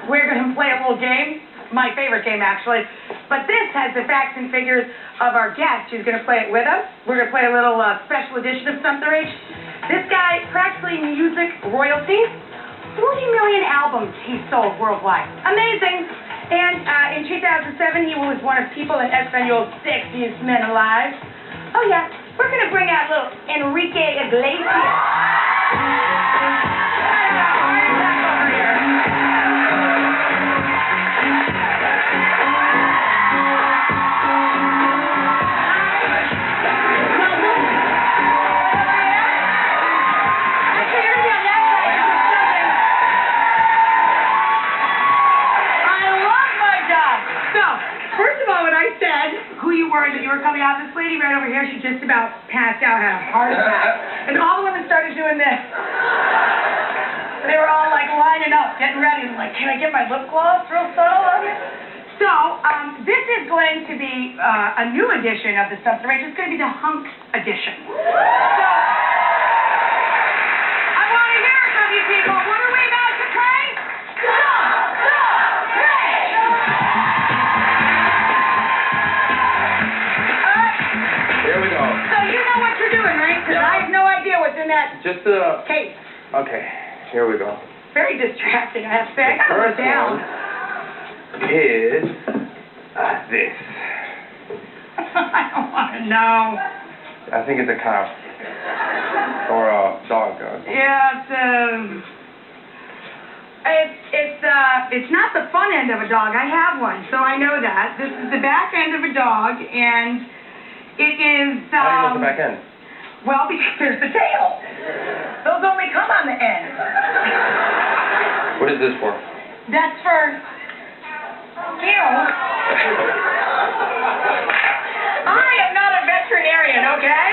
We're going to play a little game. My favorite game, actually. But this has the facts and figures of our guest who's going to play it with us. We're going to play a little special edition of Stump the Rage. This guy, practically music royalty. 40 million albums he sold worldwide. Amazing. And in 2007, he was one of People in Espanol's sexiest men alive. Oh, yeah. We're going to bring out little Enrique Iglesias. That you were coming out. This lady right over here, she just about passed out, had a heart attack. And all the women started doing this. They were all like lining up, getting ready. I'm like, can I get my lip gloss real subtle on you? So, this is going to be a new edition of the Stump the Rage. It's going to be the Hunk edition. So, I want to hear from you people. What are we about to play? Stump the Rage! Here we go. So you know what you're doing, right? Because I have no idea what's in that case. Okay, here we go. Very distracting, I have to say. I gotta put it down. Is this. I don't want to know. I think it's a cow. Or a dog. Yeah, it's not the fun end of a dog. I have one, so I know that. This is the back end of a dog, and it is, how do you know the back end? Well, because there's the tail. Those only come on the end. What is this for? That's for, I am not a veterinarian, okay?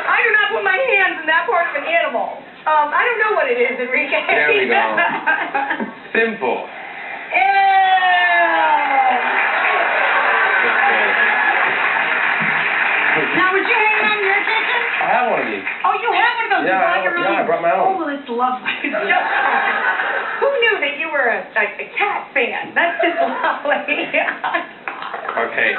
I do not put my hands in that part of an animal. I don't know what it is, Enrique. There we go. Simple. Now, would you hang on your attention? I have one of these. Oh, you have one of those? Yeah, I brought my own. Oh, well, it's lovely. It's just, who knew that you were a cat fan? That's just lovely. Okay.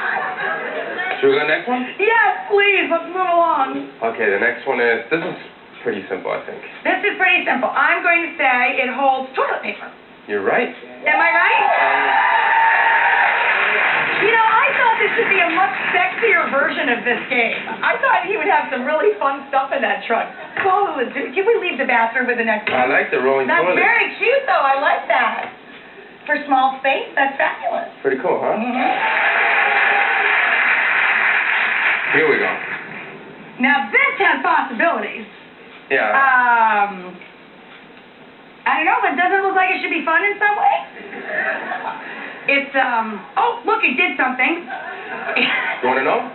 Should we go to the next one? Yes, please. Let's move along. Okay, the next one is, this is pretty simple, I think. This is pretty simple. I'm going to say it holds toilet paper. You're right. Am I right? You know, I thought this would be a much sexier version of this game. I thought he would have some really fun stuff in that trunk. Can we leave the bathroom with the next one? I like the rolling That's toilet. That's very cute, though. I like that. For small space, that's fabulous. Pretty cool, huh? Mm-hmm. Here we go. Now, this has possibilities. Yeah. I don't know, but doesn't it look like it should be fun in some way? It's, oh, look, it did something. You want to know?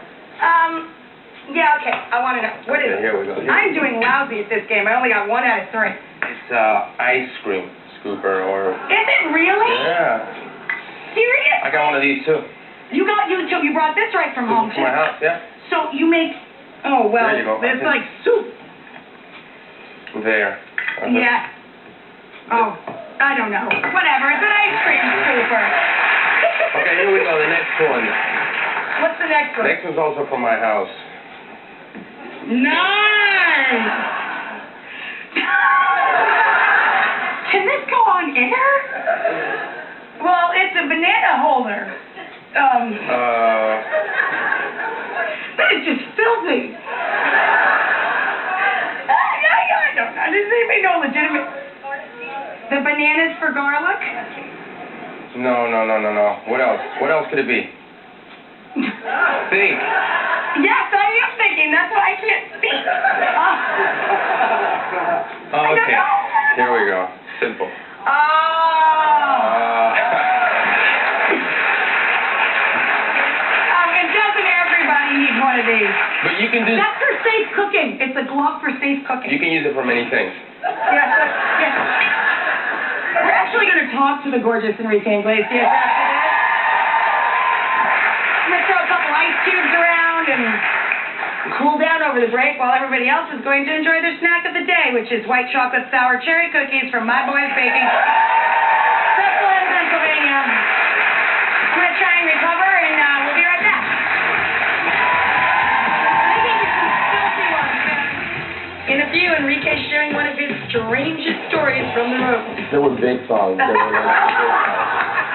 Yeah, okay, I want to know. What is it? Here we go. I'm doing lousy at this game. I only got 1 out of 3. It's, ice cream scooper, or... Is it really? Yeah. Serious? I got one of these, too. You brought this right from home, too? From my house, yeah. So you make, oh, well, there you go. it's like soup. There. Yeah. Oh, I don't know. Whatever, it's an ice cream scooper. Okay, here we go, the next one. What's the next one? The next one's also from my house. Nice! Can this go on air? Well, it's a banana holder. That is just filthy. I don't know. Does anybody know legitimate? The bananas for garlic? No. What else? What else could it be? Think. Yes, I am thinking. That's why I can't speak. Okay. Here we go. Simple. Doesn't everybody need one of these? But you can do... That's for safe cooking. It's a glove for safe cooking. You can use it for many things. Yes. We're actually going to talk to the gorgeous Enrique Iglesias after this. I'm going to throw a couple ice cubes around and cool down over the break while everybody else is going to enjoy their snack of the day, which is white chocolate sour cherry cookies from My Boy's Baking, Bethlehem, Pennsylvania. I'm going to try and recover, and we'll be right back. In a few, Enrique's sharing one of his strangest stories from the road. There were big songs. There were big songs.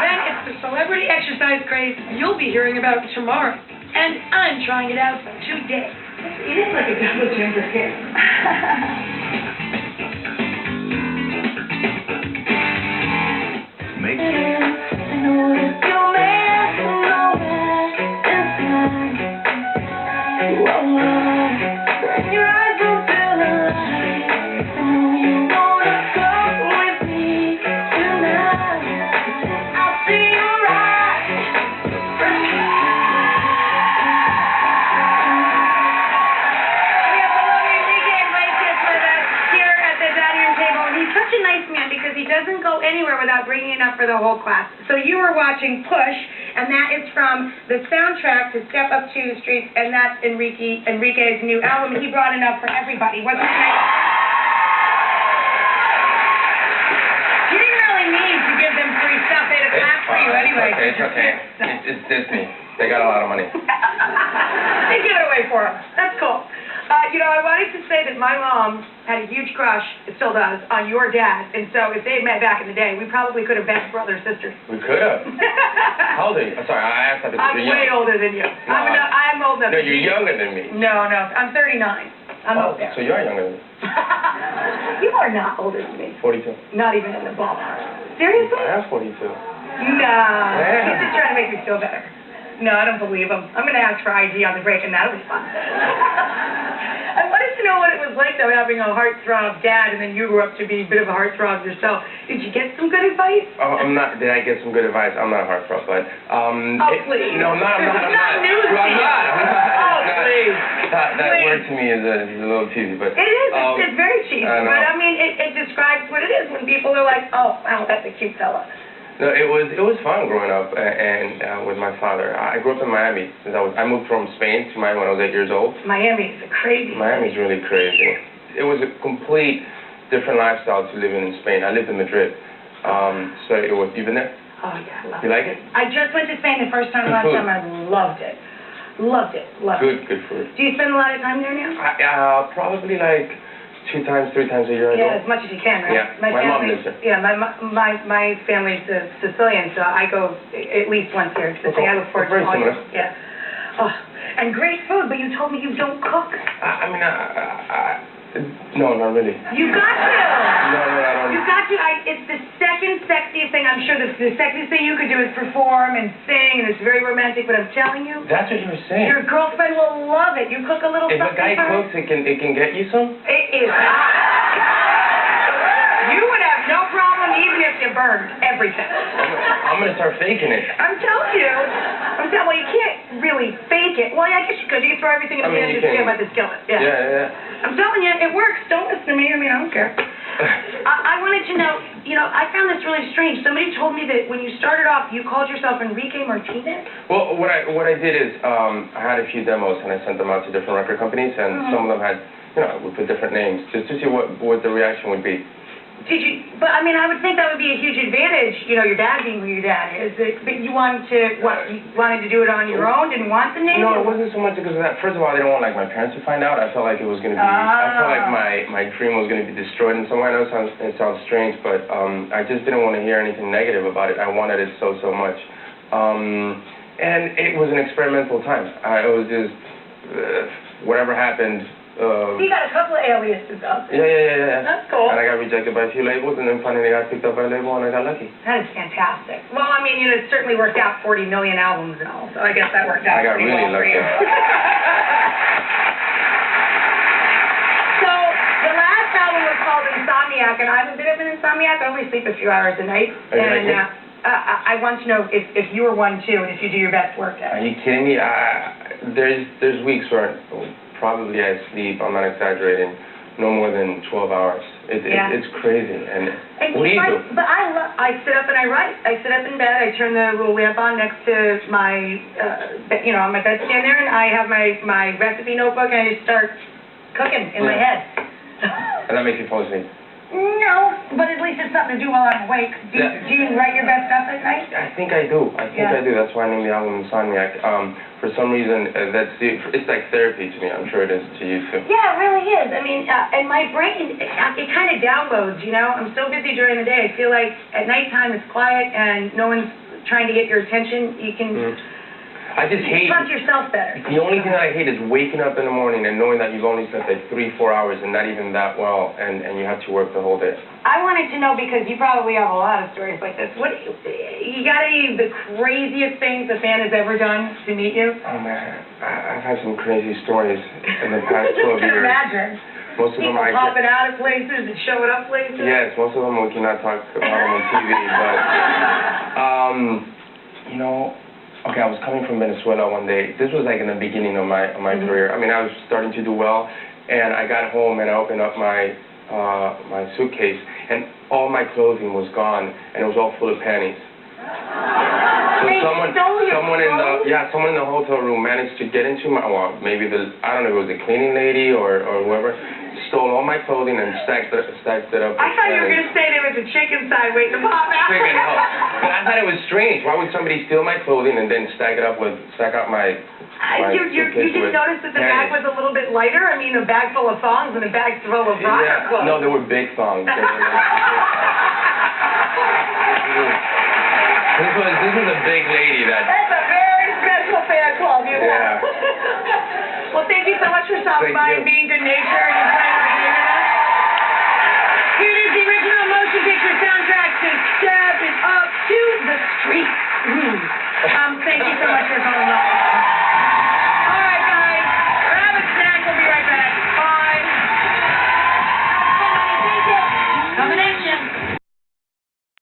Then it's the celebrity exercise craze you'll be hearing about tomorrow. And I'm trying it out today. It is like a double jumper kid. Make sure. Doesn't go anywhere without bringing it up for the whole class. So you were watching Push, and that is from the soundtrack to Step Up 2 Streets, and that's Enrique's new album, and he brought it up for everybody. Wasn't it nice? You didn't really need to give them free stuff. They had a clap for you anyway. It's okay. It's Disney. They got a lot of money. They give it away for them. That's cool. You know, I wanted to say that my mom had a huge crush, it still does, on your dad. And so if they had met back in the day, we probably could have been brother and sister. We could have. How old are you? Sorry, I asked that because I'm way older than you. No, I'm old enough. No, you're younger than me. No, I'm 39. I'm up there. So you are younger than me. You are not older than me. 42. Not even in the ballpark. Seriously? I am 42. No. Yeah. He's just trying to make me feel better. No, I don't believe him. I'm going to ask for ID on the break, and that'll be fun. I wanted to know what it was like, though, having a heartthrob dad, and then you grew up to be a bit of a heartthrob yourself. Did you get some good advice? Oh, I'm not. Did I get some good advice? I'm not a heartthrob, but please. No, I'm not. It's not news to you. Oh, please. That word to me is a little cheesy, but it is. It's very cheesy, but I mean, it describes what it is when people are like, oh, wow, that's a cute fella. No, it was fun growing up and with my father. I grew up in Miami. I moved from Spain to Miami when I was 8 years old. Miami is crazy. Miami's really crazy. It was a complete different lifestyle to live in Spain. I lived in Madrid, so it was. You've been there? Oh yeah, I love it. You like it? I just went to Spain the first time last time. I loved it. Loved it. Good food. Do you spend a lot of time there now? Probably like 2 times, 3 times a year. Yeah, as much as you can, right? Yeah, my mom lives there. Yeah, my family's Sicilian, so I go at least once a year. It's the thing I look forward to. Very similar. Yeah. Oh, and great food, but you told me you don't cook. No, not really. You got to. No, I don't. You got to. It's the second sexiest thing. I'm sure the sexiest thing you could do is perform and sing, and it's very romantic, but I'm telling you. That's what you were saying. Your girlfriend will love it. You cook a little something. If a guy cooks, it can get you some? It is. You would have no problem even if you burned everything. I'm going to start faking it. I'm telling you. Well, you can't really fake it. Well, yeah, I guess you could. You can throw everything in the pan and just get by the skillet. Yeah. I'm telling you, it works. Don't listen to me. I mean, I don't care. I wanted to know, I found this really strange. Somebody told me that when you started off, you called yourself Enrique Martinez? Well, what I did is I had a few demos, and I sent them out to different record companies, and some of them had, we put different names, just to see what the reaction would be. Did you? But I mean, I would think that would be a huge advantage. Your dad being who your dad is. But you wanted to do it on your own. Didn't want the name. No, it wasn't so much because of that. First of all, I didn't want my parents to find out. I felt like it was going to be. I felt like my dream was going to be destroyed in some way. I know it sounds strange, but I just didn't want to hear anything negative about it. I wanted it so much, and it was an experimental time. It was just whatever happened. You got a couple of aliases up. Yeah. That's cool. And I got rejected by a few labels, and then finally got picked up by a label, and I got lucky. That is fantastic. Well, I mean, it certainly worked out. 40 million albums and all, so I guess that worked out. I got really lucky. So the last album was called Insomniac, and I'm a bit of an insomniac. I only sleep a few hours a night. And I want to know if you are one too, and if you do your best work at it. Are you kidding me? There's weeks where probably I sleep, I'm not exaggerating, no more than 12 hours. It's crazy. And what do you do? But I love, I sit up and I write. I sit up in bed, I turn the little lamp on next to my, on my bedstand there, and I have my recipe notebook, and I just start cooking in my head. And that makes you fall asleep? No, but at least it's something to do while I'm awake. Do you write your best stuff at night? I think I do. I do. That's why I named the album Insomniac. For some reason, it's like therapy to me. I'm sure it is to you, too. Yeah, it really is. I mean, and my brain, it kind of downloads, you know? I'm so busy during the day. I feel like at nighttime it's quiet and no one's trying to get your attention. You can... I just hate... trust yourself better. The only thing that I hate is waking up in the morning and knowing that you've only slept like 3-4 hours and not even that well, and you have to work the whole day. I wanted to know, because you probably have a lot of stories like this, you got any of the craziest things a fan has ever done to meet you? Oh, man. I've had some crazy stories in the past 12 years. I can imagine. Most of them People popping out of places and showing up places. Yes, most of them we cannot talk about them on TV, but, you know... Okay, I was coming from Venezuela one day. This was like in the beginning of my career. I mean, I was starting to do well, and I got home and I opened up my suitcase, and all my clothing was gone, and it was all full of panties. So someone in the hotel room managed to get into my, well, maybe I don't know if it was the cleaning lady or whoever, stole all my clothing and stacked it up. I thought you were going to say there was a chick inside waiting to pop out. Chicken, no. But I thought it was strange. Why would somebody steal my clothing and then stack out my you didn't notice that the bag was a little bit lighter? I mean, a bag full of thongs and a bag full of rocker clothes. No, they were big thongs. This was a big lady that... That's a very special fan club you have. Well, thank you so much for stopping by and being good neighbors.